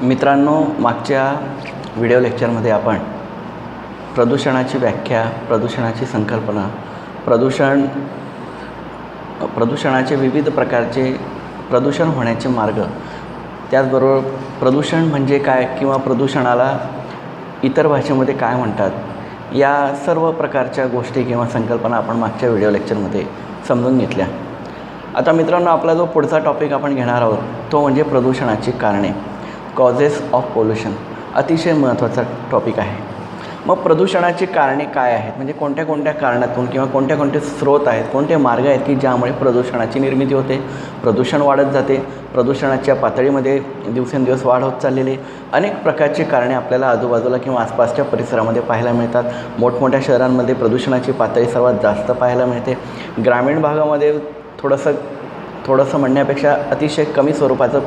मित्रांनो, मागच्या व्हिडिओ लेक्चरमध्ये आपण प्रदूषणाची व्याख्या, प्रदूषणाची संकल्पना, प्रदूषणाचे विविध प्रकारचे प्रदूषण होण्याचे मार्ग, त्याचबरोबर प्रदूषण म्हणजे काय किंवा प्रदूषणाला इतर भाषेमध्ये काय म्हणतात, या सर्व प्रकारच्या गोष्टी किंवा संकल्पना आपण मागच्या व्हिडिओ लेक्चरमध्ये समजून घेतल्या. आता मित्रांनो, आपला जो पुढचा टॉपिक आपण घेणार आहोत तो म्हणजे प्रदूषणाची कारणे, कॉजेस ऑफ पोल्युशन. अतिशय महत्त्वाचा टॉपिक आहे. मग प्रदूषणाची कारणे काय आहेत, म्हणजे कोणत्या कोणत्या कारणातून किंवा कोणत्या कोणते स्रोत आहेत, कोणते मार्ग आहेत की ज्यामुळे प्रदूषणाची निर्मिती होते, प्रदूषण वाढत जाते, प्रदूषणाच्या पातळीमध्ये दिवसेंदिवस वाढ होत चाललेली अनेक प्रकारची कारणे आपल्याला आजूबाजूला किंवा आसपासच्या परिसरामध्ये पाहायला मिळतात. मोठमोठ्या शहरांमध्ये प्रदूषणाची पातळी सर्वात जास्त पाहायला मिळते. ग्रामीण भागामध्ये थोडंसं म्हणण्यापेक्षा अतिशय कमी स्वरूपाचं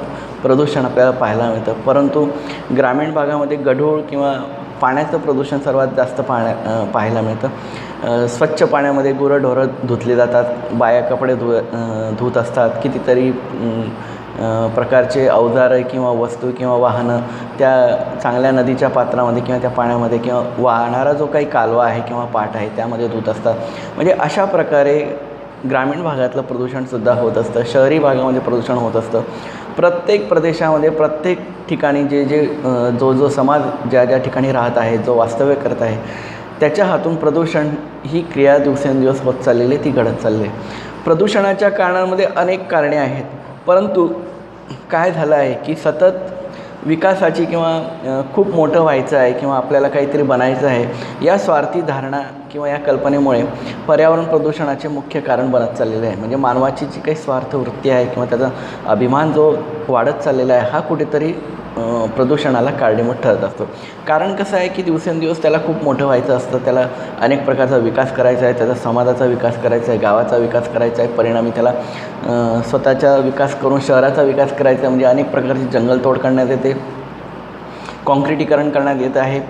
प्रदूषण आपल्याला पाहायला मिळतं. परंतु ग्रामीण भागामध्ये गढूळ किंवा पाण्याचं प्रदूषण सर्वात जास्त पाहायला मिळतं. स्वच्छ पाण्यामध्ये गुरंढोरं धुतली जातात, बाया कपडे धुत असतात, कितीतरी प्रकारचे अवजारं किंवा वस्तू किंवा वाहनं त्या चांगल्या नदीच्या पात्रामध्ये किंवा त्या पाण्यामध्ये किंवा वाहणारा जो काही कालवा आहे किंवा पाट आहे त्यामध्ये धुत असतात. म्हणजे अशा प्रकारे ग्रामीण भागातलं प्रदूषणसुद्धा होत असतं, शहरी भागामध्ये प्रदूषण होत असतं. प्रत्येक प्रदेशामध्ये, प्रत्येक ठिकाणी जो समाज ज्या ठिकाणी राहत आहे, जो वास्तव्य करत आहे, त्याच्या हातून प्रदूषण ही क्रिया दिवसेंदिवस होत चाललेली, ती घडत चालली आहे. प्रदूषणाच्या कारणांमध्ये अनेक कारणे आहेत, परंतु काय झालं आहे की सतत विकासाची किंवा खूप मोठं व्हायचं आहे किंवा आपल्याला काहीतरी बनायचं आहे, या स्वार्थी धारणा किंवा या कल्पनेमुळे पर्यावरण प्रदूषणाचे मुख्य कारण बनत चाललेले आहे. म्हणजे मानवाची जी काही स्वार्थ वृत्ती आहे किंवा त्याचा अभिमान जो वाढत चाललेला आहे, हा कुठेतरी प्रदूषणाला कारणीभूत ठरत असतो. कारण कसं आहे की दिवसेंदिवस त्याला खूप मोठं व्हायचं असतं, त्याला अनेक प्रकारचा विकास करायचा आहे, त्याचा समाजाचा विकास करायचा आहे, गावाचा विकास करायचा आहे, परिणामी त्याला स्वतःचा विकास करून शहराचा विकास करायचा आहे. म्हणजे अनेक प्रकारची जंगलतोड करण्यात येते, काँक्रिटीकरण करण्यात येत आहे,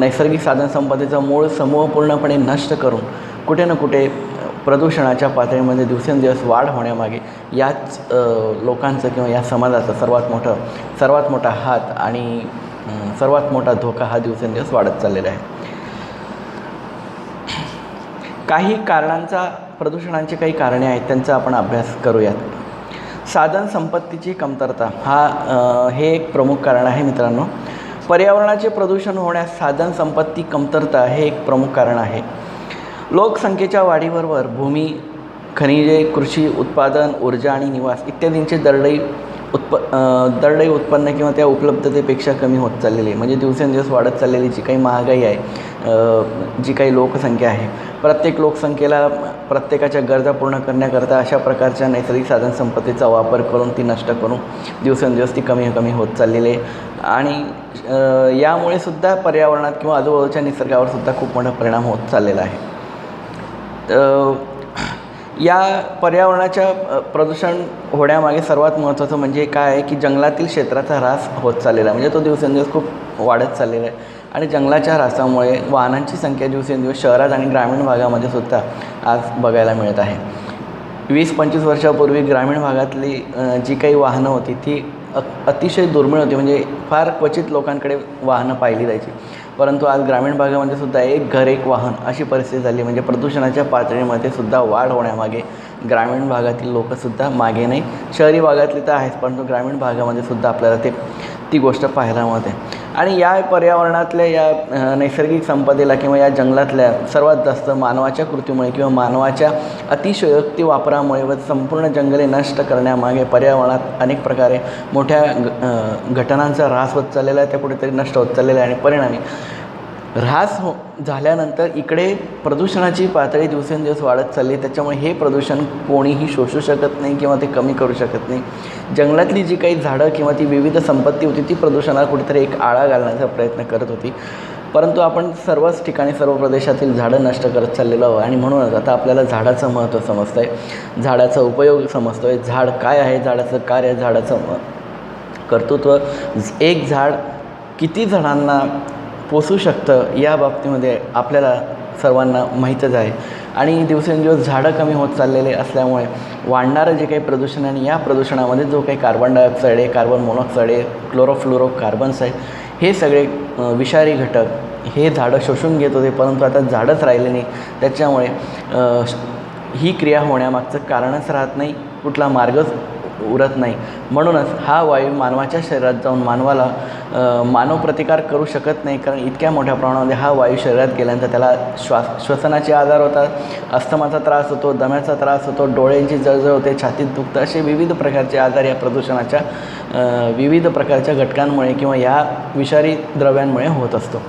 नैसर्गिक साधनसंपत्तीचा मूळ समूह पूर्णपणे नष्ट करून कुठे ना कुठे प्रदूषणाच्या पातळीमध्ये दिवसेंदिवस वाढ होण्यामागे याच लोकांचं किंवा या समाजाचा सर्वात मोठा हात आणि सर्वात मोठा धोका हा दिवसेंदिवस वाढत चाललेला आहे. काही प्रदूषणांची काही कारणे आहेत, त्यांचा आपण अभ्यास करूयात. साधनसंपत्तीची कमतरता हे एक प्रमुख कारण आहे मित्रांनो. पर्यावरणाचे प्रदूषण होण्यास साधनसंपत्ती कमतरता हे एक प्रमुख कारण आहे. लोकसंख्येच्या वाढीबरोबर भूमी, खनिजे, कृषी उत्पादन, ऊर्जा आणि निवास इत्यादींचे दरडोई उत्पन्न किंवा त्या उपलब्धतेपेक्षा कमी होत चाललेली आहे. म्हणजे दिवसेंदिवस वाढत चाललेली जी काही महागाई आहे, जी काही लोकसंख्या आहे, प्रत्येक लोकसंख्येला प्रत्येकाच्या गरजा पूर्ण करण्याकरता अशा प्रकारच्या नैसर्गिक साधनसंपत्तीचा वापर करून ती नष्ट करून दिवसेंदिवस ती कमी होत चाललेली आहे. आणि यामुळे सुद्धा पर्यावरणात किंवा आजूबाजूच्या निसर्गावर सुद्धा खूप मोठा परिणाम होत चाललेला आहे. या पर्यावरणाच्या प्रदूषण होण्यामागे सर्वात महत्त्वाचं म्हणजे काय आहे की जंगलातील क्षेत्राचा ह्रास होत चाललेला आहे. म्हणजे तो दिवसेंदिवस खूप वाढत चाललेला आहे. आणि जंगलाच्या ह्रासामुळे वाहनांची संख्या दिवसेंदिवस शहरात आणि ग्रामीण भागामध्ये सुद्धा आज बघायला मिळत आहे. 20-25 वर्षापूर्वी ग्रामीण भागातली जी काही वाहनं होती ती अतिशय दुर्मिळ होती. म्हणजे फार क्वचित लोकांकडे वाहनं पाहिली जायची. परंतु आज ग्रामीण भागामध्ये सुद्धा एक घर एक वाहन अशी परिस्थिती झाली. म्हणजे प्रदूषणाच्या पातळीमध्ये सुद्धा वाढ होण्यामागे ग्रामीण भागातील लोकंसुद्धा मागे नाही. शहरी भागातली तर आहेच, परंतु ग्रामीण भागामध्ये सुद्धा आपल्याला ती गोष्ट पाहायला मिळते. आणि या पर्यावरणातल्या या नैसर्गिक संपदेला किंवा या जंगलातल्या सर्वात जास्त मानवाच्या कृतीमुळे किंवा मानवाच्या अतिशयोक्ती वापरामुळे व संपूर्ण जंगले नष्ट करण्यामागे पर्यावरणात अनेक प्रकारे मोठ्या घटनांचा ऱ्हास होत चाललेला आहे, त्या कुठेतरी नष्ट होत चाललेला आहे. आणि परिणामी ऱ्हास झाल्यानंतर इकडे प्रदूषणाची पातळी दिवसेंदिवस वाढत चालली. त्याच्यामुळे हे प्रदूषण कोणीही शोषू शकत नाही किंवा ते कमी करू शकत नाही. जंगलातली जी काही झाडं किंवा ती विविध संपत्ती होती ती प्रदूषणाला कुठेतरी एक आळा घालण्याचा प्रयत्न करत होती. परंतु आपण सर्वच ठिकाणी सर्व प्रदेशातील झाडं नष्ट करत चाललेलो आहोत. आणि म्हणूनच आता आपल्याला झाडाचं महत्त्व समजतं आहे, झाडाचा उपयोग समजतो आहे, झाड काय आहे, झाडाचं कार्य, झाडाचं कर्तृत्व, एक झाड किती जणांना पोसू शकतं या बाबतीमध्ये आपल्याला सर्वांना माहीतच आहे. आणि दिवसेंदिवस झाडं कमी होत चाललेले असल्यामुळे वाढणारं जे काही प्रदूषण आहे आणि या प्रदूषणामध्ये जो काही कार्बन डायऑक्साईड आहे, कार्बन मोनॉक्साईड आहे, क्लोरोफ्लोरोकार्बन्स आहे, हे सगळे विषारी घटक हे झाडं शोषून घेत होते, परंतु आता झाडंच राहिले नाही. त्याच्यामुळे ही क्रिया होण्यामागचं कारणच राहत नाही, कुठला मार्गच उरत नाही. म्हणूनच हा वायू मानवाच्या शरीरात जाऊन मानव प्रतिकार करू शकत नाही, कारण इतक्या मोठ्या प्रमाणामध्ये हा वायू शरीरात गेल्यानंतर त्याला श्वसनाचे आजार होतात, अस्थमाचा त्रास होतो, दम्याचा त्रास होतो, डोळ्यांची जळजळ होते, छातीत दुखतं, असे विविध प्रकारचे आजार या प्रदूषणाच्या विविध प्रकारच्या घटकांमुळे किंवा या विषारी द्रव्यांमुळे होत असतो.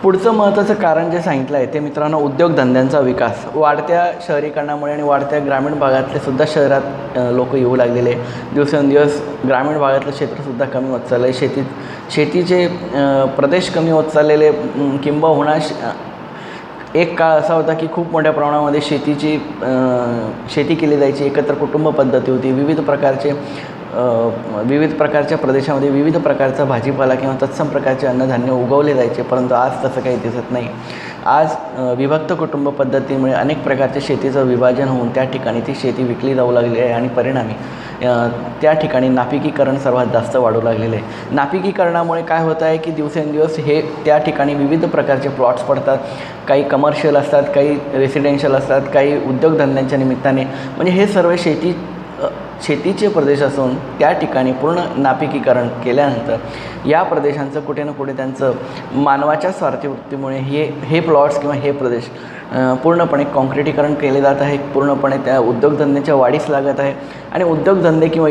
पुढचं महत्त्वाचं कारण जे सांगितलं आहे ते मित्रांनो, उद्योगधंद्यांचा विकास. वाढत्या शहरीकरणामुळे आणि वाढत्या ग्रामीण भागातले सुद्धा शहरात लोक येऊ लागलेले. दिवसेंदिवस ग्रामीण भागातलं क्षेत्रसुद्धा कमी होत चाललं आहे. शेतीचे प्रदेश कमी होत चाललेले, किंबहुना एक काळ असा होता की खूप मोठ्या प्रमाणामध्ये शेती केली जायची, एकत्र कुटुंब पद्धती होती, विविध प्रकारच्या प्रदेशामध्ये विविध प्रकारचा भाजीपाला किंवा तत्सम प्रकारचे अन्नधान्य उगवले जायचे, परंतु आज तसं काही दिसत नाही. आज विभक्त कुटुंब पद्धतीमुळे अनेक प्रकारच्या शेतीचं विभाजन होऊन त्या ठिकाणी ती शेती विकली जाऊ लागली आहे आणि परिणामी त्या ठिकाणी नापिकीकरण सर्वात जास्त वाढू लागलेले आहे. नापिकीकरणामुळे काय होत आहे की दिवसेंदिवस हे त्या ठिकाणी विविध प्रकारचे प्लॉट्स पडतात, काही कमर्शियल असतात, काही रेसिडेन्शियल असतात, काही उद्योगधंद्यांच्या निमित्ताने, म्हणजे हे सर्व शेतीचे प्रदेश असून त्या ठिकाणी पूर्ण नापिकीकरण केल्यानंतर या प्रदेशांचं कुठे ना कुठे त्यांचं मानवाच्या स्वार्थीवृत्तीमुळे हे प्लॉट्स किंवा हे प्रदेश पूर्णपणे कॉन्क्रिटीकरण केले जात आहे, पूर्णपणे त्या उद्योगधंद्याच्या वाढीस लागत आहे आणि उद्योगधंदे किंवा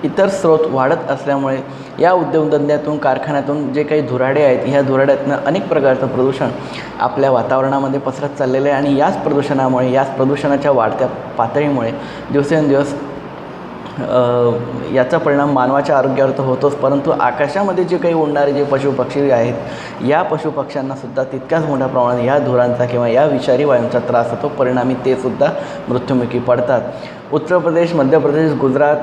इतर स्रोत वाढत असल्यामुळे या उद्योगधंद्यातून, कारखान्यातून जे काही धुराडे आहेत, ह्या धुराड्यातनं अनेक प्रकारचं प्रदूषण आपल्या वातावरणामध्ये पसरत चाललेलं आहे आणि याच प्रदूषणाच्या वाढत्या पातळीमुळे दिवसेंदिवस याचा परिणाम मानवाच्या आरोग्यावर तर होतोच, परंतु आकाशामध्ये जे काही उडणारे जे पशुपक्षी आहेत, या पशुपक्ष्यांनासुद्धा तितक्याच मोठ्या प्रमाणात या धुरांचा किंवा या विषारी वायूंचा त्रास होतो. परिणामी ते सुद्धा मृत्युमुखी पडतात. उत्तर प्रदेश, मध्य प्रदेश, गुजरात,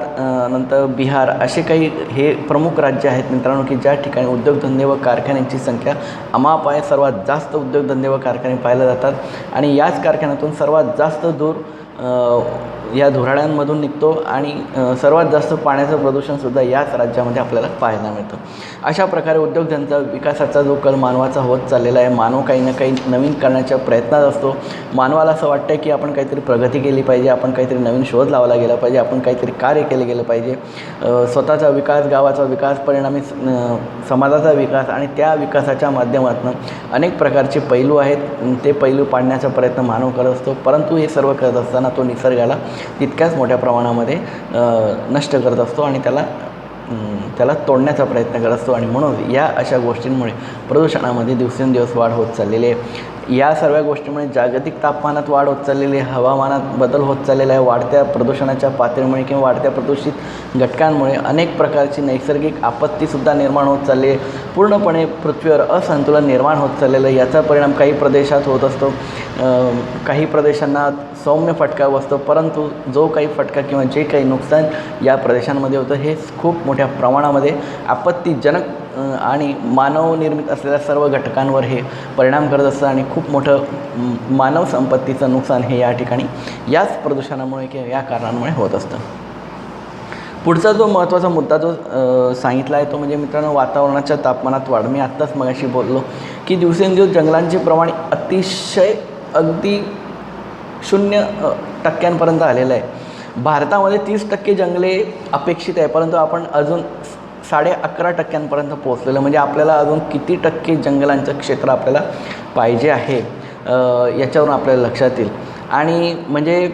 नंतर बिहार असे काही हे प्रमुख राज्य आहेत मित्रांनो की ज्या ठिकाणी उद्योगधंदे व कारखान्यांची संख्या अमाप आहे. सर्वात जास्त उद्योगधंदे व कारखाने पाहिले जातात आणि याच कारखान्यातून सर्वात जास्त धूर या धुराड्यांमधून निघतो आणि सर्वात जास्त पाण्याचं प्रदूषणसुद्धा याच राज्यामध्ये आपल्याला पाहायला मिळतं. अशा प्रकारे उद्योगधंदा विकासाचा जो कल मानवाचा होत चाललेला आहे. मानव काही ना काही नवीन करण्याच्या प्रयत्नात असतो. मानवाला असं वाटतं की आपण काहीतरी प्रगती केली पाहिजे, आपण काहीतरी नवीन शोध लावला गेला पाहिजे, आपण काहीतरी कार्य केले गेलं पाहिजे. स्वतःचा विकास, गावाचा विकास, परिणामी समाजाचा विकास आणि त्या विकासाच्या माध्यमातून अनेक प्रकारचे पैलू आहेत, ते पैलू पाडण्याचा प्रयत्न मानव करत असतो. परंतु हे सर्व करत असताना तो निसर्गाला तितक्याच मोठ्या प्रमाणामध्ये नष्ट करत असतो आणि त्याला तोडण्याचा प्रयत्न करत असतो आणि म्हणून या अशा गोष्टींमुळे प्रदूषणामध्ये दिवसेंदिवस वाढ होत चाललेली आहे. या सर्व गोष्टींमुळे जागतिक तापमानात वाढ होत चाललेली आहे, हवामानात बदल होत चाललेला आहे. वाढत्या प्रदूषणाच्या पातळीमुळे किंवा वाढत्या प्रदूषित घटकांमुळे अनेक प्रकारची नैसर्गिक आपत्तीसुद्धा निर्माण होत चालली आहे. पूर्णपणे पृथ्वीवर असंतुलन निर्माण होत चाललेलं आहे. याचा परिणाम काही प्रदेशात होत असतो, काही प्रदेशांना सौम्य फटका बसतो, परंतु जो काही फटका किंवा जे काही नुकसान या प्रदेशांमध्ये होतं हे खूप मोठ्या प्रमाणामध्ये आपत्तीजनक आणि मानवनिर्मित असलेल्या सर्व घटकांवर हे परिणाम करत असतं आणि खूप मोठं मानव संपत्तीचं नुकसान हे या ठिकाणी याच प्रदूषणामुळे किंवा या कारणांमुळे होत असतं. पुढचा जो महत्त्वाचा मुद्दा जो सांगितला आहे तो म्हणजे मित्रांनो वातावरणाच्या तापमानात वाढ. मी आत्ताच मगाशी बोललो की दिवसेंदिवस जंगलांचे प्रमाण अतिशय अगदी 0% आलेलं आहे. भारतामध्ये 30% जंगले अपेक्षित आहे, परंतु आपण अजून 11.5% पोहोचलेलं. म्हणजे आपल्याला अजून किती टक्के जंगलांचं क्षेत्र आपल्याला पाहिजे आहे याच्यावरून आपल्याला लक्षात येईल. आणि म्हणजे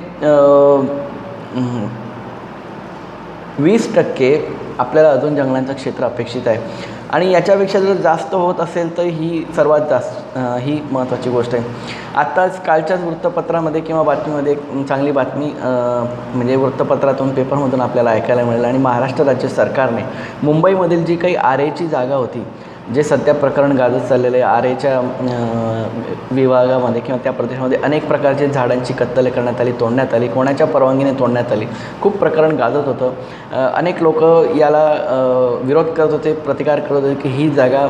20% आपल्याला अजून जंगलांचं क्षेत्र अपेक्षित आहे आणि याच्यापेक्षा जर जास्त होत असेल तर ही सर्वात जास्त ही महत्त्वाची गोष्ट आहे. आत्ताच कालच्याच वृत्तपत्रामध्ये किंवा बातमीमध्ये चांगली बातमी म्हणजे वृत्तपत्रातून, पेपरमधून आपल्याला ऐकायला मिळालं आणि महाराष्ट्र राज्य सरकारने मुंबईमधील जी काही आरेची जागा होती जे सध्या प्रकरण गाजत चाललेले आरेच्या विभागामध्ये किंवा त्या प्रदेशामध्ये अनेक प्रकारचे झाडांची कत्तले करण्यात आली, तोडण्यात आली, कोणाच्या परवानगीने तोडण्यात आली. खूप प्रकरण गाजत होतं. अनेक लोक याला विरोध करत होते, प्रतिकार करत होते की ही जागा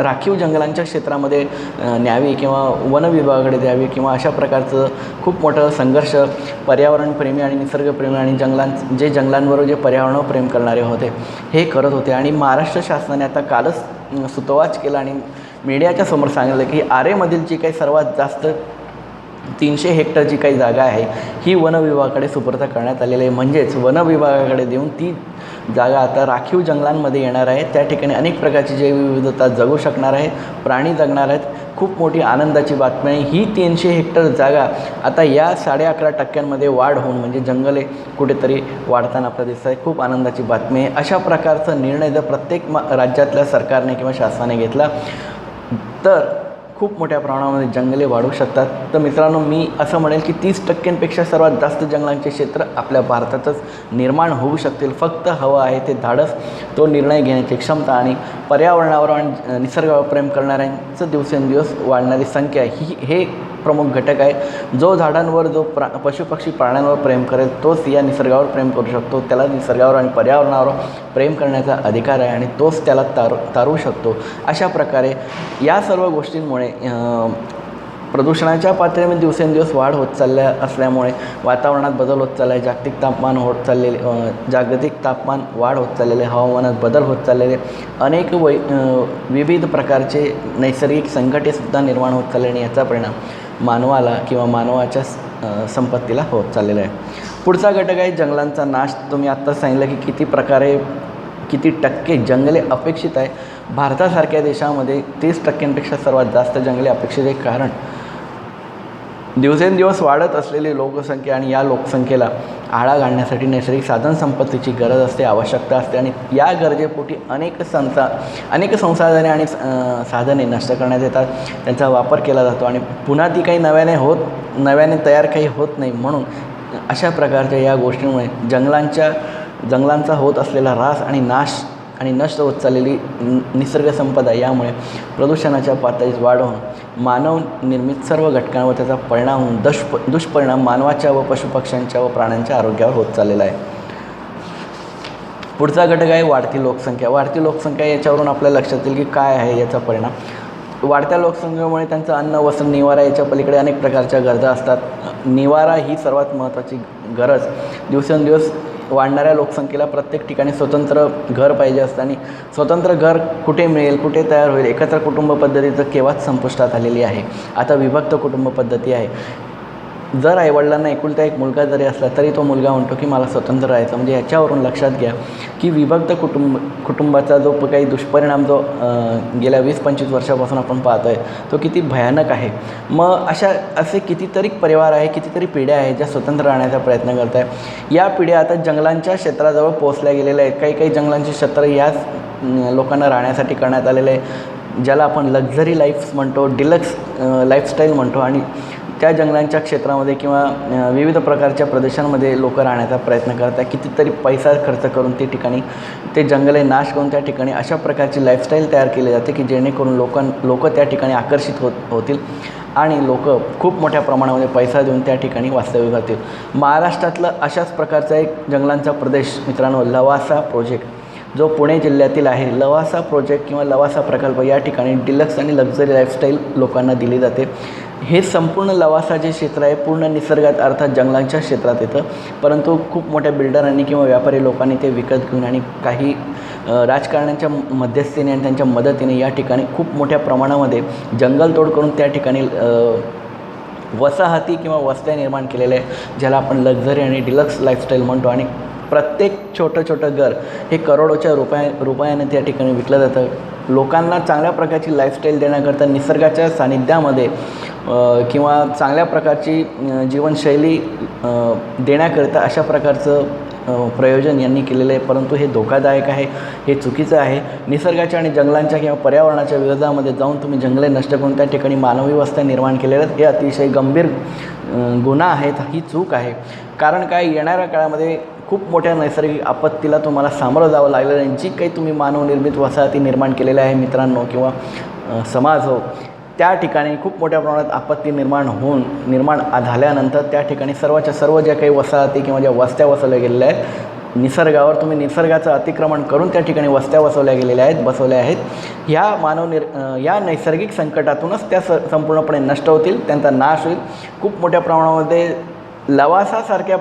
राखीव जंगलांच्या क्षेत्रामध्ये न्यावी किंवा वन विभागाकडे द्यावी किंवा अशा प्रकारचं खूप मोठं संघर्ष पर्यावरणप्रेमी आणि निसर्गप्रेमी आणि जंगलांवर जे पर्यावरणावर प्रेम करणारे होते हे करत होते. आणि महाराष्ट्र शासनाने आता कालच सुतोवाच केला आणि मीडियाच्या समोर सांगितलं की आरेमधील जी काही सर्वात जास्त 300 हेक्टर जी काही जागा आहे ही वन विभागाकडे सुपूर्द करण्यात आलेली आहे. म्हणजेच वन विभागाकडे देऊन ती जागा आता राखीव जंगलांमध्ये येणार आहे. त्या ठिकाणी अनेक प्रकारची जैवविविधता जगू शकणार आहे, प्राणी जगणार आहेत. खूप मोठी आनंदाची बातमी आहे. ही 300 हेक्टर जागा आता या 11.5% वाढ होऊन म्हणजे जंगले कुठेतरी वाढताना आपल्याला दिसत आहे. खूप आनंदाची बातमी आहे. अशा प्रकारचा निर्णय जर प्रत्येक राज्यातल्या सरकारने किंवा शासनाने घेतला तर खूप मोठ्या प्रमाणामध्ये जंगले वाढू शकतात. तर मित्रांनो, मी असं म्हणेल की 30% सर्वात जास्त जंगलांचे क्षेत्र आपल्या भारतातच निर्माण होऊ शकतील. फक्त हवं आहे ते धाडस, तो निर्णय घेण्याची क्षमता आणि पर्यावरणावर आणि निसर्गावर प्रेम करणाऱ्यांचं दिवसेंदिवस वाढणारी संख्या हे प्रमुख घटक आहे. जो झाडांवर पशुपक्षी प्राण्यांवर प्रेम करेल तोच या निसर्गावर प्रेम करू शकतो. त्याला निसर्गावर आणि पर्यावरणावर प्रेम करण्याचा अधिकार आहे आणि तोच त्याला तारू शकतो. अशा प्रकारे या सर्व गोष्टींमुळे प्रदूषणाच्या पातळीमध्ये दिवसेंदिवस वाढ होत चालल्या असल्यामुळे वातावरणात बदल होत चालला आहे. जागतिक तापमान वाढ होत चाललेले, हवामानात बदल होत चाललेले, अनेक विविध प्रकारचे नैसर्गिक संकटेसुद्धा निर्माण होत चालले आणि याचा परिणाम मानवाला किंवा मानवाच्या संपत्तीला होत चाललेला आहे. पुढचा घटक आहे जंगलांचा नाश. तुम्ही आत्ताच सांगितलं की किती टक्के जंगले अपेक्षित आहे. भारतासारख्या देशामध्ये 30% सर्वात जास्त जंगले अपेक्षित आहे. कारण दिवसेंदिवस वाढत असलेली लोकसंख्या आणि या लोकसंख्येला आळा घालण्यासाठी नैसर्गिक साधनसंपत्तीची गरज असते, आवश्यकता असते आणि या गरजेपोटी अनेक संसाधने आणि साधने नष्ट करण्यात येतात. त्यांचा वापर केला जातो आणि पुन्हा ती काही नव्याने तयार काही होत नाही. म्हणून अशा प्रकारच्या या गोष्टींमुळे जंगलांचा होत असलेला ह्रास आणि नाश आणि नष्ट होत चाललेली निसर्ग संपदा यामुळे प्रदूषणाच्या पातळीत वाढ होऊन मानव निर्मित सर्व घटकांवर त्याचा परिणाम होऊन दुष्परिणाम मानवाच्या व पशुपक्ष्यांच्या व प्राण्यांच्या आरोग्यावर होत चाललेला आहे. पुढचा घटक आहे वाढती लोकसंख्या. याच्यावरून आपल्या लक्षात येईल की काय आहे याचा परिणाम. वाढत्या लोकसंख्येमुळे त्यांचं अन्न, वस्त्र, निवारा याच्या पलीकडे अनेक प्रकारच्या गरजा असतात. निवारा ही सर्वात महत्त्वाची गरज. दिवसेंदिवस वाढणाऱ्या लोकसंख्येला प्रत्येक ठिकाणी स्वतंत्र घर पाहिजे असतं आणि स्वतंत्र घर कुठे मिळेल, कुठे तयार होईल. एकत्र कुटुंब पद्धतीचं केव्हाच संपुष्टात आलेली आहे. आता विभक्त कुटुंब पद्धती आहे. जर आईवडिलांना एकुलता एक मुलगा जरी असला तरी तो मुलगा म्हणतो की मला स्वतंत्र राहायचं. म्हणजे याच्यावरून लक्षात घ्या की विभक्त कुटुंबाचा जो काही दुष्परिणाम जो गेल्या 20-25 वर्षापासून आपण पाहतो आहे तो किती भयानक आहे. मग असे कितीतरी परिवार आहे, कितीतरी पिढ्या आहेत ज्या स्वतंत्र राहण्याचा प्रयत्न करत आहे. या पिढ्या आता जंगलांच्या क्षेत्राजवळ पोहोचल्या गेलेल्या आहेत. काही जंगलांचे क्षेत्र याच लोकांना राहण्यासाठी करण्यात आलेले आहे, ज्याला आपण लक्झरी लाईफ म्हणतो, डिलक्स लाईफस्टाईल म्हणतो. आणि त्या जंगलांच्या क्षेत्रामध्ये किंवा विविध प्रकारच्या प्रदेशांमध्ये लोक राहण्याचा प्रयत्न करत आहे. कितीतरी पैसा खर्च करून ते जंगले नाश करून त्या ठिकाणी अशा प्रकारची लाईफस्टाईल तयार केली जाते की जेणेकरून लोक त्या ठिकाणी आकर्षित होतील आणि लोक खूप मोठ्या प्रमाणामध्ये पैसा देऊन त्या ठिकाणी वास्तव्य करतील. महाराष्ट्रातलं अशाच प्रकारचा एक जंगलांचा प्रदेश मित्रांनो लवासा प्रोजेक्ट, जो पुणे जिल्ह्यातील आहे. लवासा प्रोजेक्ट किंवा लवासा प्रकल्प या ठिकाणी डिलक्स आणि लक्झरी लाईफस्टाईल लोकांना दिली जाते. हे संपूर्ण लवासा जे क्षेत्र आहे पूर्ण निसर्गात अर्थात जंगलांच्या क्षेत्रात येतं, परंतु खूप मोठ्या बिल्डरांनी किंवा व्यापारी लोकांनी ते विकत घेऊन आणि काही राजकारण्यांच्या मध्यस्थीने आणि त्यांच्या मदतीने या ठिकाणी खूप मोठ्या प्रमाणामध्ये जंगलतोड करून त्या ठिकाणी वसाहती किंवा वस्त्या निर्माण केलेल्या आहे, ज्याला आपण लक्झरी आणि डिलक्स लाईफस्टाईल म्हणतो. आणि प्रत्येक छोटं घर हे करोडोच्या रुपयाने त्या ठिकाणी विकलं जातं. लोकांना चांगल्या प्रकारची लाईफस्टाईल देण्याकरता निसर्गाच्या सानिध्यामध्ये किंवा चांगल्या प्रकारची जीवनशैली देण्याकरिता अशा प्रकारचं प्रयोजन यांनी केलेलं आहे. परंतु हे धोकादायक आहे, हे चुकीचं आहे. निसर्गाच्या आणि जंगलांच्या किंवा पर्यावरणाच्या विरोधामध्ये जाऊन तुम्ही जंगले नष्ट करून त्या ठिकाणी मानवी वस्त्या निर्माण केलेल्या आहेत, हे अतिशय गंभीर गुन्हा आहेत, ही चूक आहे. कारण काय, येणाऱ्या काळामध्ये खूप मोठ्या नैसर्गिक आपत्तीला तुम्हाला सामोरं जावं लागलेलं आहे. जी काही तुम्ही मानवनिर्मित वसाहती निर्माण केलेल्या आहे मित्रांनो किंवा समाज हो, त्या ठिकाणी खूप मोठ्या प्रमाणात आपत्ती निर्माण झाल्यानंतर त्या ठिकाणी सर्वच्या सर्व ज्या काही वसाहती किंवा ज्या वस्त्या वसवल्या गेलेल्या आहेत, तुम्ही निसर्गाचं अतिक्रमण करून त्या ठिकाणी वस्त्या बसवल्या आहेत. या नैसर्गिक संकटातूनच त्या संपूर्णपणे नष्ट होतील, त्यांचा नाश होईल. खूप मोठ्या प्रमाणामध्ये लवासासारख्या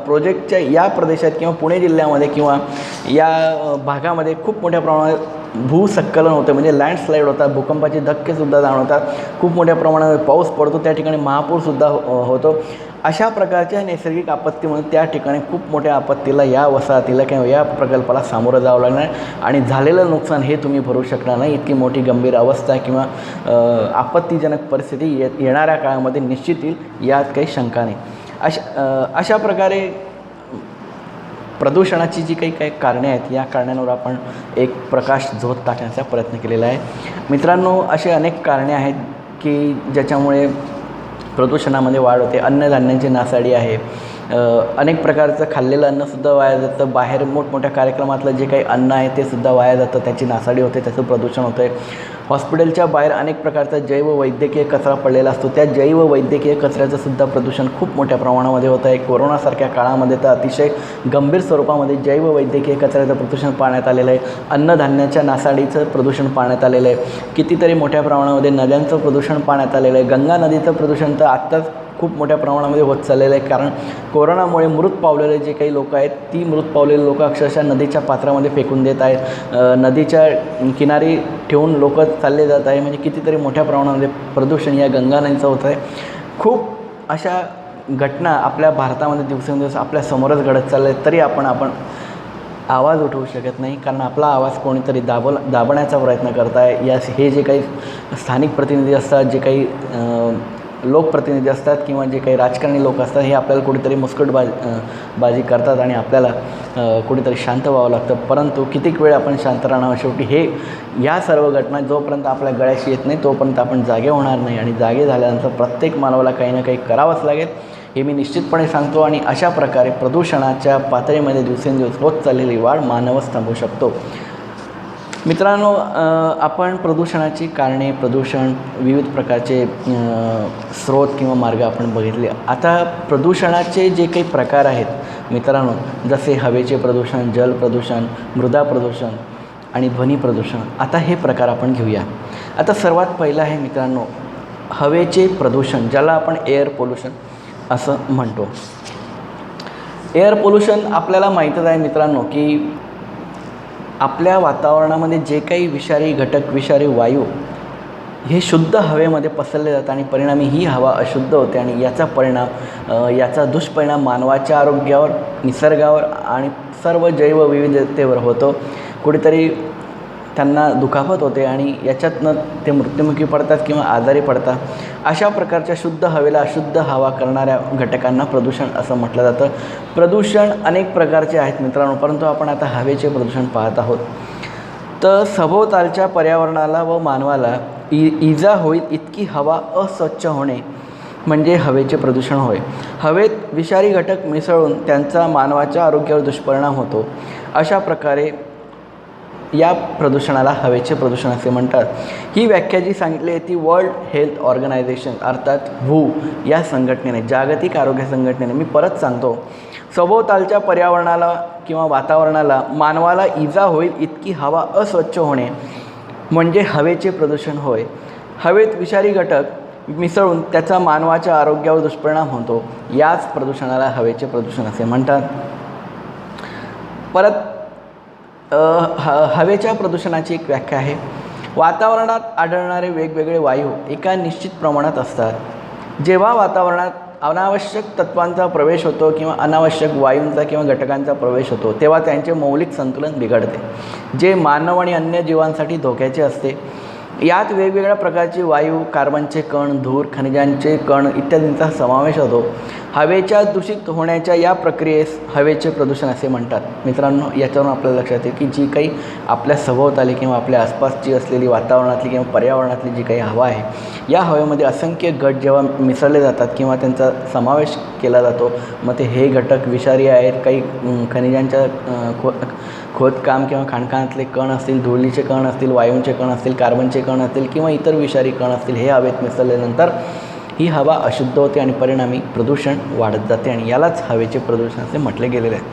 प्रोजेक्टच्या या प्रदेशात किंवा पुणे जिल्ह्यामध्ये किंवा या भागामध्ये खूप मोठ्या प्रमाणात भूस्खलन होतं, म्हणजे लँडस्लाईड होतात, भूकंपाचे धक्केसुद्धा जाणवतात, खूप मोठ्या प्रमाणात पाऊस पडतो, त्या ठिकाणी महापूरसुद्धा होतो. अशा प्रकारच्या नैसर्गिक आपत्तीमुळे त्या ठिकाणी खूप मोठ्या आपत्तीला या वसाहतीला किंवा या प्रकल्पाला सामोरं जावं लागणार आणि झालेलं नुकसान हे तुम्ही भरू शकणार नाही. इतकी मोठी गंभीर अवस्था किंवा आपत्तीजनक परिस्थिती येणाऱ्या काळामध्ये निश्चित येईल, यात काही शंका नाही. अशा प्रकारे प्रदूषणाची जी काही कारणे आहेत, या कारणांवर आपण एक प्रकाश झोत टाकण्याचा प्रयत्न केलेला आहे. मित्रांनो, असे अनेक कारणे आहेत की ज्याच्यामुळे प्रदूषणामध्ये वाढ होते. अन्नधान्यांची नासाडी आहे, अनेक प्रकारचं खाल्लेलं अन्नसुद्धा वाया जातं, बाहेर मोठमोठ्या कार्यक्रमातलं जे काही अन्न आहे ते सुद्धा वाया जातं, त्याची नासाडी होते, त्याचं प्रदूषण होतं आहे. हॉस्पिटलच्या बाहेर अनेक प्रकारचा जैववैद्यकीय कचरा पडलेला असतो, त्या जैववैद्यकीय कचऱ्याचंसुद्धा प्रदूषण खूप मोठ्या प्रमाणामध्ये होतं आहे. कोरोनासारख्या काळामध्ये तर अतिशय गंभीर स्वरूपामध्ये जैववैद्यकीय कचऱ्याचं प्रदूषण पाहण्यात आलेलं आहे. अन्नधान्याच्या नासाडीचं प्रदूषण पाहण्यात आलेलं आहे. कितीतरी मोठ्या प्रमाणामध्ये नद्यांचं प्रदूषण पाहण्यात आलेलं आहे. गंगा नदीचं प्रदूषण तर आत्ताच खूप मोठ्या प्रमाणामध्ये होत चाललेलं आहे, कारण कोरोनामुळे मृत पावलेले जे काही लोक आहेत, ती मृत पावलेली लोक अक्षरशः नदीच्या पात्रामध्ये फेकून देत आहेत, नदीच्या किनारी ठेवून लोक चालले जात आहे. म्हणजे कितीतरी मोठ्या प्रमाणामध्ये प्रदूषण या गंगा नदीचं होत आहे. खूप अशा घटना आपल्या भारतामध्ये दिवसेंदिवस आपल्या समोरच घडत चालल्या आहेत, तरी आपण आवाज उठवू शकत नाही, कारण आपला आवाज कोणीतरी दाबण्याचा प्रयत्न करत आहे. हे जे काही स्थानिक प्रतिनिधी असतात, जे काही लोकप्रतिनिधी असतात किंवा जे काही राजकारणी लोक असतात, हे आपल्याला कुठेतरी बाजी करतात आणि आपल्याला कुठेतरी शांत व्हावं लागतं. परंतु कितीक वेळ आपण शांत राहणार? शेवटी या सर्व घटना जोपर्यंत आपल्या गळ्याशी येत नाही तोपर्यंत आपण जागे होणार नाही, आणि जागे झाल्यानंतर प्रत्येक मानवाला काही ना काही करावंच लागेल, हे मी निश्चितपणे सांगतो. आणि अशा प्रकारे प्रदूषणाच्या पातळीमध्ये दिवसेंदिवस होत चाललेली वाढ मानवच थांबवू शकतो. मित्रांनो, आपण प्रदूषणाची कारणे, विविध प्रकारचे स्रोत किंवा मार्ग आपण बघितले. आता प्रदूषणाचे जे काही प्रकार आहेत मित्रांनो, जसे हवेचे प्रदूषण, जल प्रदूषण, मृदा प्रदूषण आणि ध्वनी प्रदूषण, आता हे प्रकार आपण घेऊया. आता सर्वात पहिलं आहे मित्रांनो हवेचे प्रदूषण, ज्याला आपण एअर पोल्युशन असं म्हणतो. एअर पोल्युशन आपल्याला माहीतच आहे मित्रांनो की आपल्या वातावरणामध्ये जे काही विषारी घटक, विषारी वायू हे शुद्ध हवेमध्ये पसरले जातात आणि परिणामी ही हवा अशुद्ध होते, आणि याचा दुष्परिणाम मानवाच्या आरोग्यावर, निसर्गावर आणि सर्व जैवविविधतेवर होतो. कुठेतरी त्यांना दुखापत होते आणि याच्यातनं ते मृत्युमुखी पडतात किंवा आजारी पडतात. अशा प्रकारच्या शुद्ध हवेला अशुद्ध हवा करणाऱ्या घटकांना प्रदूषण असं म्हटलं जातं. प्रदूषण अनेक प्रकारचे आहेत मित्रांनो, परंतु आपण आता हवेचे प्रदूषण पाहत आहोत. तर सभोवतालच्या पर्यावरणाला व मानवाला इजा होईल इतकी हवा अस्वच्छ होणे म्हणजे हवेचे प्रदूषण होय. हवेत विषारी घटक मिसळून त्यांचा मानवाच्या आरोग्यावर दुष्परिणाम होतो. अशा प्रकारे या प्रदूषणाला हवेचे प्रदूषण असे म्हणतात. ही व्याख्या जी सांगितली आहे ती वर्ल्ड हेल्थ ऑर्गनायझेशन अर्थात WHO या संघटनेने, जागतिक आरोग्य संघटनेने, मी परत सांगतो, सभोवतालच्या पर्यावरणाला किंवा वातावरणाला मानवाला इजा होईल इतकी हवा अस्वच्छ होणे म्हणजे हवेचे प्रदूषण होय. हवेत विषारी घटक मिसळून त्याचा मानवाच्या आरोग्यावर दुष्परिणाम होतो. याच प्रदूषणाला हवेचे प्रदूषण असे म्हणतात. परत हवेच्या प्रदूषणाची एक व्याख्या आहे. वातावरणात आढळणारे वेगवेगळे वायू एका निश्चित प्रमाणात असतात. जेव्हा वातावरणात अनावश्यक तत्वांचा प्रवेश होतो किंवा अनावश्यक वायूंचा किंवा घटकांचा प्रवेश होतो तेव्हा त्यांचे मौलिक संतुलन बिघडते, जे मानव आणि अन्य जीवांसाठी धोक्याचे असते. यात वेगवेगळ्या प्रकारचे वायू, कार्बनचे कण, धूर, खनिजांचे कण इत्यादींचा समावेश होतो. हवेच्या दूषित होण्याच्या या प्रक्रियेस हवेचे प्रदूषण असे म्हणतात. मित्रांनो, याच्यावरून आपल्याला लक्षात येईल की जी काही आपल्या सभोवताली किंवा आपल्या आसपासची असलेली वातावरणातली किंवा पर्यावरणातली जी काही हवा आहे, या हवेमध्ये असंख्य गट जेव्हा मिसळले जातात किंवा त्यांचा समावेश केला जातो, मग ते हे घटक विषारी आहेत, काही खनिजांच्या खोदकाम किंवा खाणकामातले कण असतील, धुळीचे कण असतील, वायूंचे कण असतील, कार्बनचे कण असतील किंवा इतर विषारी कण असतील, हे हवेत मिसळल्यानंतर ही हवा अशुद्ध होते आणि परिणामी प्रदूषण वाढत जाते आणि यालाच हवेचे प्रदूषण असे म्हटले गेलेले आहे.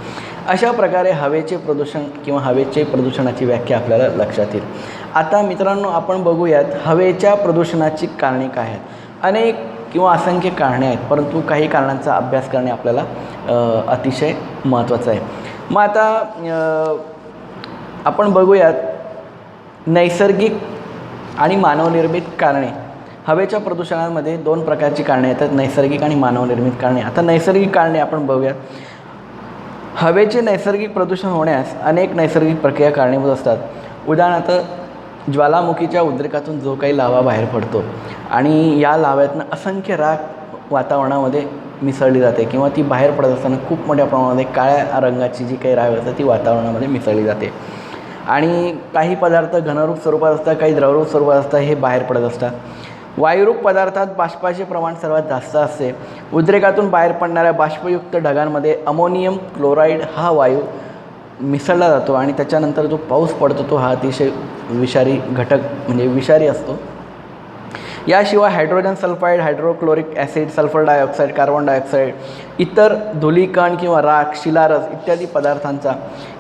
अशा प्रकारे हवेचे प्रदूषण किंवा हवेचे प्रदूषणाची व्याख्या आपल्याला लक्षात येईल. आता मित्रांनो, आपण बघूयात हवेच्या प्रदूषणाची कारणे काय आहेत. अनेक किंवा असंख्य कारणे आहेत, परंतु काही कारणांचा अभ्यास करणे आपल्याला अतिशय महत्त्वाचं आहे. मग आता आपण बघूयात नैसर्गिक आणि मानवनिर्मित कारणे. हवेच्या प्रदूषणामध्ये 2 प्रकारची कारणे येतात, नैसर्गिक आणि मानवनिर्मित कारणे. आता नैसर्गिक कारणे आपण बघूयात. हवेचे नैसर्गिक प्रदूषण होण्यास अनेक नैसर्गिक प्रक्रिया कारणीभूत असतात. उदाहरणार्थ, ज्वालामुखीच्या उद्रेकातून जो काही लावा बाहेर पडतो आणि या लाव्यातनं असंख्य राख वातावरणामध्ये मिसळली जाते किंवा ती बाहेर पडत असताना खूप मोठ्या प्रमाणामध्ये काळ्या रंगाची जी काही राख असते ती वातावरणामध्ये मिसळली जाते. आणि काही पदार्थ घनरूप स्वरूपात असतात, काही द्रवरूप स्वरूपात असतात, हे बाहेर पडत असतात. वायुरूप पदार्थात बाष्पाचे प्रमाण सर्वात जास्त असते. उद्रेकातून बाहेर पडणाऱ्या बाष्पयुक्त ढगांमध्ये अमोनियम क्लोराईड हा वायू मिसळला जातो आणि त्याच्यानंतर जो पाऊस पडतो तो हा अतिशय विषारी घटक म्हणजे विषारी असतो. याशिवाय hydrogen sulphide, hydrochloric acid, sulphur dioxide, carbon dioxide, इतर धुलीकण किंवा राख, शिलारस इत्यादी पदार्थांचा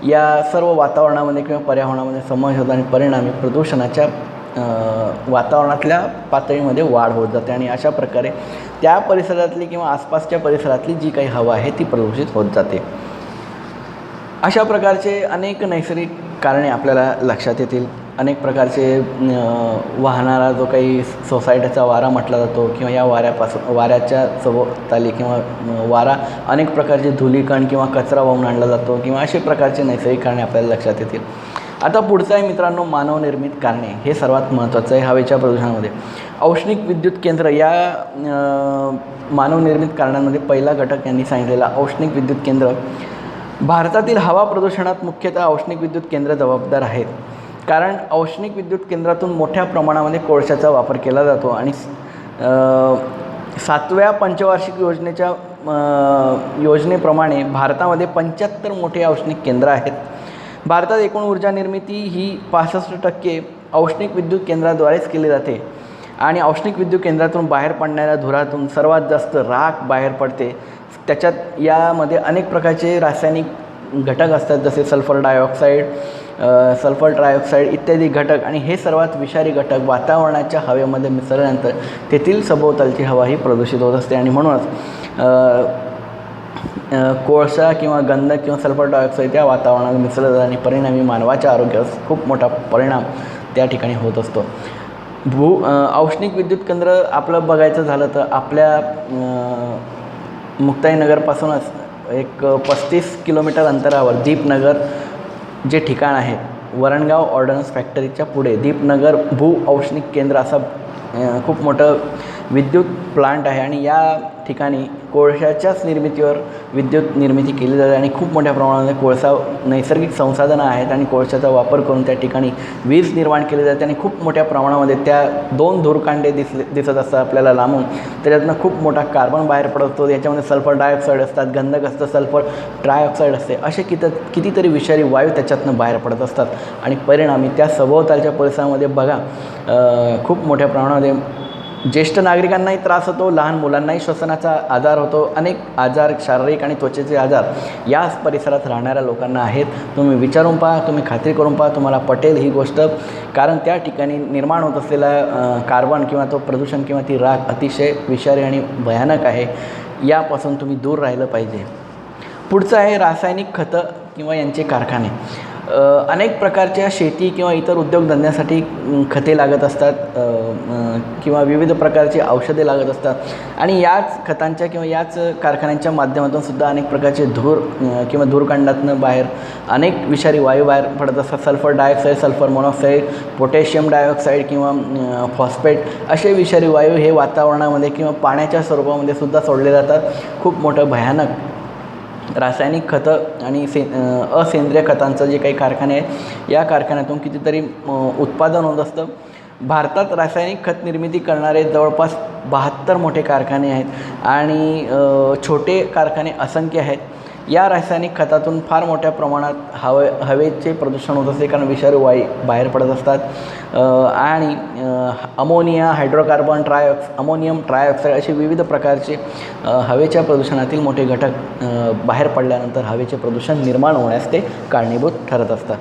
या सर्व वातावरणामध्ये किंवा पर्यावरणामध्ये समावेश होतो आणि परिणामी प्रदूषणाच्या वातावरणातल्या पातळीमध्ये वाढ होत जाते आणि अशा प्रकारे त्या परिसरातली किंवा आसपासच्या परिसरातली जी काही हवा आहे ती प्रदूषित होत जाते. अशा प्रकारचे अनेक नैसर्गिक कारणे आपल्याला लक्षात येतील. अनेक प्रकारचे वाहणारा जो काही सोसायटीचा वारा म्हटला जातो किंवा या वाऱ्याच्या सभोवताली किंवा वारा अनेक प्रकारचे धुलीकण किंवा कचरा वाहून आणला जातो किंवा असे प्रकारचे नैसर्गिक कारणे आपल्याला लक्षात येतील. आता पुढचं आहे मित्रांनो मानवनिर्मित कारणे. हे सर्वात महत्त्वाचं आहे हवेच्या प्रदूषणामध्ये. औष्णिक विद्युत केंद्र या मानवनिर्मित कारणांमध्ये पहिला घटक यांनी सांगितलेला औष्णिक विद्युत केंद्र. भारतातील हवा प्रदूषणात मुख्यतः औष्णिक विद्युत केंद्र जबाबदार आहेत. कारण औष्णिक विद्युत केंद्रातून मोठ्या प्रमाणामध्ये कोळशाचा वापर केला जातो आणि 7व्या पंचवार्षिक योजनेप्रमाणे भारतामध्ये 75 मोठे औष्णिक केंद्र आहेत. भारतात एकूण ऊर्जा निर्मिती ही 65% औष्णिक विद्युत केंद्राद्वारेच केली जाते आणि औष्णिक विद्युत केंद्रातून बाहेर पडणाऱ्या धुरातून सर्वात जास्त राख बाहेर पडते. त्याच्यात यामध्ये अनेक प्रकारचे रासायनिक घटक असतात, जसे सल्फर ट्रायऑक्साईड इत्यादी घटक, आणि हे सर्वात विषारी घटक वातावरणाच्या हवेमध्ये मिसळल्यानंतर तेथील सभोवतालची हवा ही प्रदूषित होत असते आणि म्हणूनच कोळसा किंवा गंधक किंवा सल्फर डायऑक्साईड त्या वातावरणात मिसळलं जातं आणि परिणामी मानवाच्या आरोग्यास खूप मोठा परिणाम त्या ठिकाणी होत असतो. औष्णिक विद्युत केंद्र आपलं बघायचं झालं तर आपल्या मुक्ताईनगरपासूनच एक 35 किलोमीटर अंतरावर दीपनगर जे ठिकाण आहे, वरणगाव ऑर्डनन्स फॅक्टरीच्या पुढे दीपनगर औष्णिक केंद्र असा खूप मोठं विद्युत प्लांट आहे आणि या ठिकाणी कोळशाच्याच निर्मितीवर विद्युत निर्मिती केली जाते आणि खूप मोठ्या प्रमाणामध्ये कोळसा नैसर्गिक संसाधनं आहेत आणि कोळशाचा वापर करून त्या ठिकाणी वीज निर्माण केली जाते आणि खूप मोठ्या प्रमाणामध्ये त्या 2 धूरकांडे दिसत असतात आपल्याला लांबून. त्याच्यातनं खूप मोठा कार्बन बाहेर पडतो. याच्यामध्ये सल्फर डायऑक्साईड असतात, गंधक असतं, सल्फर ट्रायऑक्साईड असते, असे कितीतरी विषारी वायू त्याच्यातनं बाहेर पडत असतात आणि परिणामी त्या सभोवतालच्या परिसरामध्ये बघा खूप मोठ्या प्रमाणामध्ये ज्येष्ठ नागरिकांनाही त्रास होतो, लहान मुलांनाही श्वसनाचा आजार होतो, अनेक आजार शारीरिक आणि त्वचेचे आजार याच परिसरात राहणाऱ्या लोकांना आहेत. तुम्ही विचारून पहा, तुम्ही खात्री करून पहा, तुम्हाला पटेल ही गोष्ट. कारण त्या ठिकाणी निर्माण होत असलेला कार्बन किंवा तो प्रदूषण किंवा ती राख अतिशय विषारी आणि भयानक आहे. यापासून तुम्ही दूर राहिलं पाहिजे. पुढचं आहे रासायनिक खतं किंवा यांचे कारखाने. अनेक प्रकारच्या शेती किंवा इतर उद्योगधंद्यासाठी खते लागत असतात किंवा विविध प्रकारची औषधे लागत असतात आणि याच खतांच्या किंवा याच कारखान्यांच्या माध्यमातून सुद्धा अनेक प्रकारचे धूर किंवा धूरखंडातनं बाहेर अनेक विषारी वायू बाहेर पडत असतात. Sulphur dioxide, sulphur monoxide, potassium dioxide किंवा फॉस्फेट असे विषारी वायू हे वातावरणामध्ये किंवा पाण्याच्या स्वरूपामध्ये सुद्धा सोडले जातात. खूप मोठं भयानक रासायनिक खतं आणि असेंद्रिय खतांचं जे काही कारखाने आहेत या कारखान्यातून कितीतरी उत्पादन होत असतं. भारतात रासायनिक खत निर्मिती करणारे जवळपास 72 मोठे कारखाने आहेत आणि छोटे कारखाने असंख्य आहेत. या रासायनिक खतातून फार मोठ्या प्रमाणात हवेचे प्रदूषण होत असते, कारण विषारी वायू बाहेर पडत असतात आणि अमोनिया, हायड्रोकार्बन, अमोनियम ट्रायऑक्साईड असे विविध प्रकारचे हवेच्या प्रदूषणातील मोठे घटक बाहेर पडल्यानंतर हवेचे प्रदूषण निर्माण होण्यास ते कारणीभूत ठरत असतात.